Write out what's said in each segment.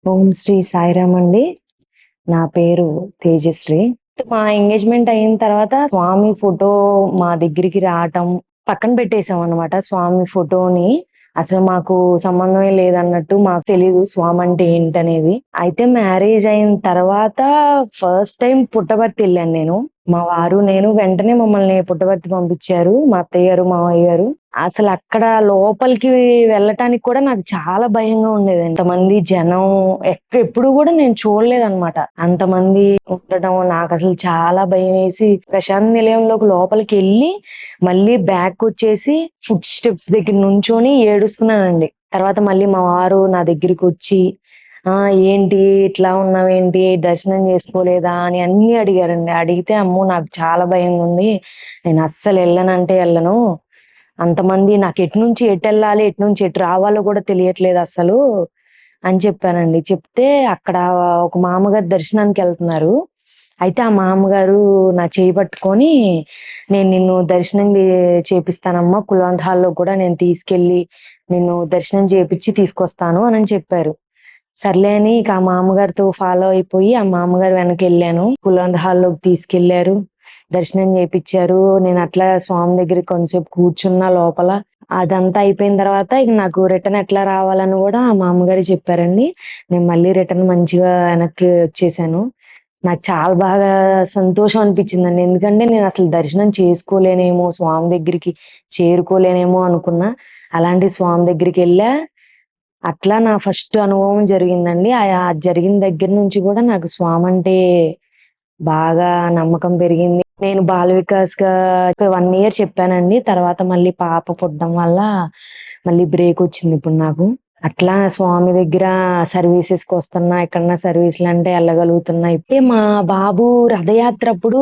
ఓం శ్రీ సాయిరామ్ అండి. నా పేరు తేజశ్రీ. మా ఎంగేజ్మెంట్ అయిన తర్వాత స్వామి ఫోటో మా దగ్గరికి రావటం పక్కన పెట్టేసాం అనమాట. స్వామి ఫోటోని అసలు మాకు సంబంధమే లేదన్నట్టు, మాకు తెలీదు స్వామి అంటే ఏంటనేది. అయితే మ్యారేజ్ అయిన తర్వాత ఫస్ట్ టైం పుట్టపర్తి వెళ్ళాను నేను. మా వారు నేను వెంటనే మమ్మల్ని పుట్టపర్తి పంపించారు, మా అత్తయ్య గారు మావయ్య గారు. అసలు అక్కడ లోపలికి వెళ్ళటానికి కూడా నాకు చాలా భయంగా ఉండేది. ఎంతమంది జనం ఎప్పుడు కూడా నేను చూడలేదన్నమాట. అంతమంది ఉండడం నాకు అసలు చాలా భయం వేసి ప్రశాంత్ నిలయంలోకి లోపలికి వెళ్ళి మళ్ళీ బ్యాక్ వచ్చేసి ఫుడ్ స్టెప్స్ దగ్గర నుంచొని ఏడుస్తున్నానండి. తర్వాత మళ్ళీ మా వారు నా దగ్గరికి వచ్చి ఏంటి ఇట్లా ఉన్నావేంటి, దర్శనం చేసుకోలేదా అని అన్ని అడిగారండి. అడిగితే అమ్మో నాకు చాలా భయంగా ఉంది, నేను అస్సలు వెళ్ళనంటే వెళ్ళను, అంతమంది నాకు ఎటు నుంచి ఎటు వెళ్ళాలి ఎటు నుంచి ఎటు రావాలో కూడా తెలియట్లేదు అసలు అని చెప్పానండి. చెప్తే అక్కడ ఒక మామగారు దర్శనానికి వెళ్తున్నారు. అయితే ఆ మామగారు నా చేయి పట్టుకొని, నేను నిన్ను దర్శనం చేపిస్తానమ్మా, కుల్వంత్ హాల్లో కూడా నేను తీసుకెళ్ళి నిన్ను దర్శనం చేపించి తీసుకొస్తాను అని చెప్పారు. సర్లే అని ఇక ఆ మామగారితో ఫాలో అయిపోయి ఆ మామగారు వెనక వెళ్ళాను. కుల్వంత్ హాల్లోకి తీసుకెళ్లారు, దర్శనం చేపించారు. నేను అట్లా స్వామి దగ్గర కొంతసేపు కూర్చున్నా లోపల. అదంతా అయిపోయిన తర్వాత ఇక నాకు రిటర్న్ ఎట్లా రావాలని కూడా ఆ మామగారు చెప్పారండి. నేను మళ్ళీ రిటర్న్ మంచిగా వెనక్కి వచ్చేసాను. నాకు చాలా బాగా సంతోషం అనిపించిందండి. ఎందుకంటే నేను అసలు దర్శనం చేసుకోలేనేమో, స్వామి దగ్గరికి చేరుకోలేనేమో అనుకున్నా. అలాంటి స్వామి దగ్గరికి వెళ్ళా. అట్లా నా ఫస్ట్ అనుభవం జరిగిందండి. జరిగిన దగ్గర నుంచి కూడా నాకు స్వామి అంటే బాగా నమ్మకం పెరిగింది. నేను బాల వికాస్‌గా 1 ఇయర్ చెప్పానండి. తర్వాత మళ్ళీ పాప పుట్టడం వల్ల మళ్ళీ బ్రేక్ వచ్చింది ఇప్పుడు నాకు. అట్లా స్వామి దగ్గర సర్వీసెస్‌కి వస్తున్నా, ఎక్కడన్నా సర్వీసులంటే వెళ్ళగలుగుతున్నా. ఇప్పుడే మా బాబు రథయాత్ర అప్పుడు,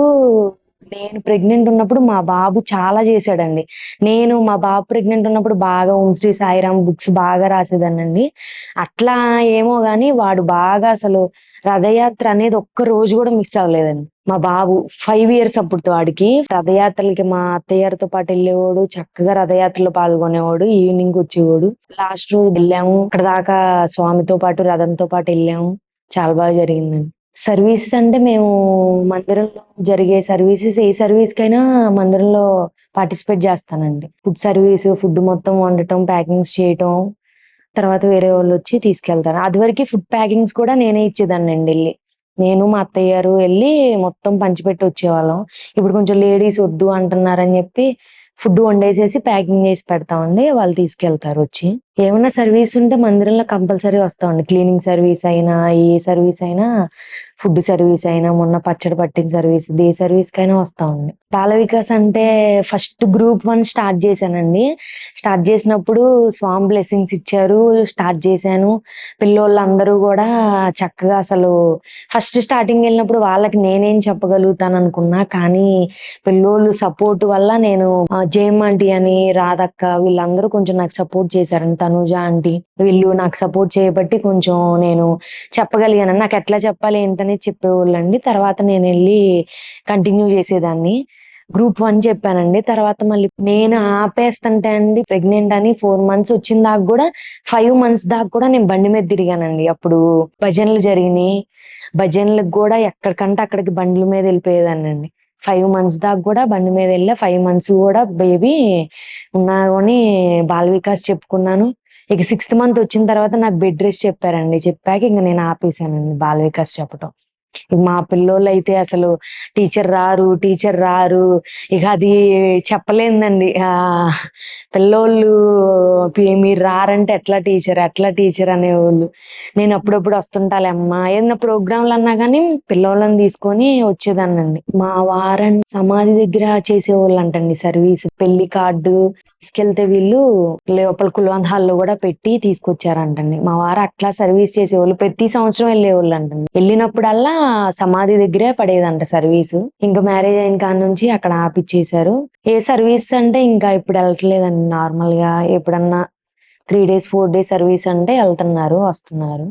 నేను ప్రెగ్నెంట్ ఉన్నప్పుడు మా బాబు చాలా చేశాడండి. నేను మా బాబు ప్రెగ్నెంట్ ఉన్నప్పుడు బాగా ఓం శ్రీ సాయిరామ్ బుక్స్ బాగా రాసేదాన్నండి. అట్లా ఏమో గాని వాడు బాగా అసలు రథయాత్ర అనేది ఒక్క రోజు కూడా మిస్ అవ్వలేదండి. మా బాబు 5 ఇయర్స్ అప్పుడు వాడికి. రథయాత్రలకి మా అత్తయ్య గారితో పాటు వెళ్ళేవాడు, చక్కగా రథయాత్రలో పాల్గొనేవాడు, ఈవినింగ్ వచ్చేవాడు. లాస్ట్ రోజు వెళ్ళాము, అక్కడ దాకా స్వామితో పాటు రథంతో పాటు వెళ్ళాము. చాలా బాగా జరిగిందండి. సర్వీస్ అంటే మేము మందిరంలో జరిగే సర్వీసెస్, ఏ సర్వీస్ కైనా మందిరంలో పార్టిసిపేట్ చేస్తానండి. ఫుడ్ సర్వీస్, ఫుడ్ మొత్తం వండటం, ప్యాకింగ్స్ చేయటం, తర్వాత వేరే వాళ్ళు వచ్చి తీసుకెళ్తారు. అదివరకు ఫుడ్ ప్యాకింగ్స్ కూడా నేనే ఇచ్చేదాన్నండి వెళ్ళి. నేను మా అత్తయ్య గారు వెళ్ళి మొత్తం పంచిపెట్టి వచ్చేవాళ్ళం. ఇప్పుడు కొంచెం లేడీస్ వద్దు అంటున్నారని చెప్పి ఫుడ్ వండేసేసి ప్యాకింగ్ చేసి పెడతామండి. వాళ్ళు తీసుకెళ్తారు వచ్చి. ఏమన్నా సర్వీస్ ఉంటే మందిరంలో కంపల్సరీ వస్తామండి. క్లీనింగ్ సర్వీస్ అయినా, ఏ సర్వీస్ అయినా, ఫుడ్ సర్వీస్ అయినా, మొన్న పచ్చడి పట్టిన సర్వీస్, ఏ సర్వీస్ కైనా వస్తామండి. బాల వికాస్ అంటే ఫస్ట్ గ్రూప్ 1 స్టార్ట్ చేశానండి. స్టార్ట్ చేసినప్పుడు స్వామి బ్లెస్సింగ్స్ ఇచ్చారు, స్టార్ట్ చేశాను. పిల్లోళ్ళందరూ కూడా చక్కగా అసలు ఫస్ట్ స్టార్టింగ్ వెళ్ళినప్పుడు వాళ్ళకి నేనేం చెప్పగలుగుతాను అనుకున్నా, కానీ పిల్లోళ్ళు సపోర్ట్ వల్ల నేను జయమ్మ ఆంటీ అని, రాధక్క వీళ్ళందరూ కొంచెం నాకు సపోర్ట్ చేశారండి. తనుజ ఆంటీ వీళ్ళు నాకు సపోర్ట్ చేయబట్టి కొంచెం నేను చెప్పగలిగాను. నాకు ఎట్లా చెప్పాలి ఏంటనేది చెప్పేవాళ్ళండి. తర్వాత నేను వెళ్ళి కంటిన్యూ చేసేదాన్ని. గ్రూప్ 1 చెప్పానండి. తర్వాత మళ్ళీ నేను ఆపేస్తుంటే అండి, ప్రెగ్నెంట్ అని 4 మంత్స్ వచ్చిన దాకా కూడా, 5 మంత్స్ దాకా కూడా నేను బండి మీద తిరిగానండి. అప్పుడు భజనలు జరిగినాయి. భజనలకు కూడా ఎక్కడికంటే అక్కడికి బండ్ల మీద వెళ్ళిపోయేదాన్నండి. 5 మంత్స్ దాకా కూడా బండి మీద వెళ్ళా. 5 మంత్స్ కూడా బేబీ ఉన్నా కానీ బాల వికాస్ చెప్పుకున్నాను. ఇక 6th మంత్ వచ్చిన తర్వాత నాకు బెడ్ రెస్ట్ చెప్పారండి. చెప్పాక ఇంక నేను ఆపేసానండి బాల వికాస్ చెప్పటం. మా పిల్లోళ్ళు అయితే అసలు టీచర్ రారు, టీచర్ రారు, ఇక అది చెప్పలేందండి. పిల్లోళ్ళు మీరు రారంటే ఎట్లా టీచర్, ఎట్లా టీచర్ అనేవాళ్ళు. నేను అప్పుడప్పుడు వస్తుంటాలే అమ్మా, ఏదైనా ప్రోగ్రాంలు అన్నా కానీ పిల్లోళ్ళని తీసుకొని వచ్చేదాన్నండి. మా వారని సమాధి దగ్గర చేసేవాళ్ళు అంటండి సర్వీస్. పెళ్లి కార్డు తీసుకెళ్తే వీళ్ళు లోపల కుల్వంత్ హాల్లో కూడా పెట్టి తీసుకొచ్చారంటండి. మా వారు అట్లా సర్వీస్ చేసేవాళ్ళు. ప్రతి సంవత్సరం వెళ్ళేవాళ్ళు అంటండి. వెళ్ళినప్పుడల్లా సమాధి దగ్గరే పడేదంట సర్వీసు. ఇంకా మ్యారేజ్ అయిన కాడ నుంచి అక్కడ ఆపిచ్చేశారు. ఏ సర్వీస్ అంటే ఇంకా ఇప్పుడు వెళ్ళట్లేదండి. నార్మల్ గా ఎప్పుడన్నా 3 days 4 days సర్వీస్ అంటే వెళ్తున్నారు, వస్తున్నారు.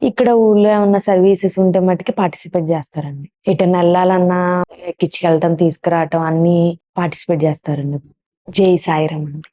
ఇక్కడ ఊర్లో ఏమన్నా సర్వీసెస్ ఉంటే మట్టుకి పార్టిసిపేట్ చేస్తారండి. ఎటన్నా వెళ్ళాలన్నా ఎక్కించుకెళ్ళటం, తీసుకురావటం అన్ని పార్టిసిపేట్ చేస్తారండి. జై సాయిరామ్ అండి.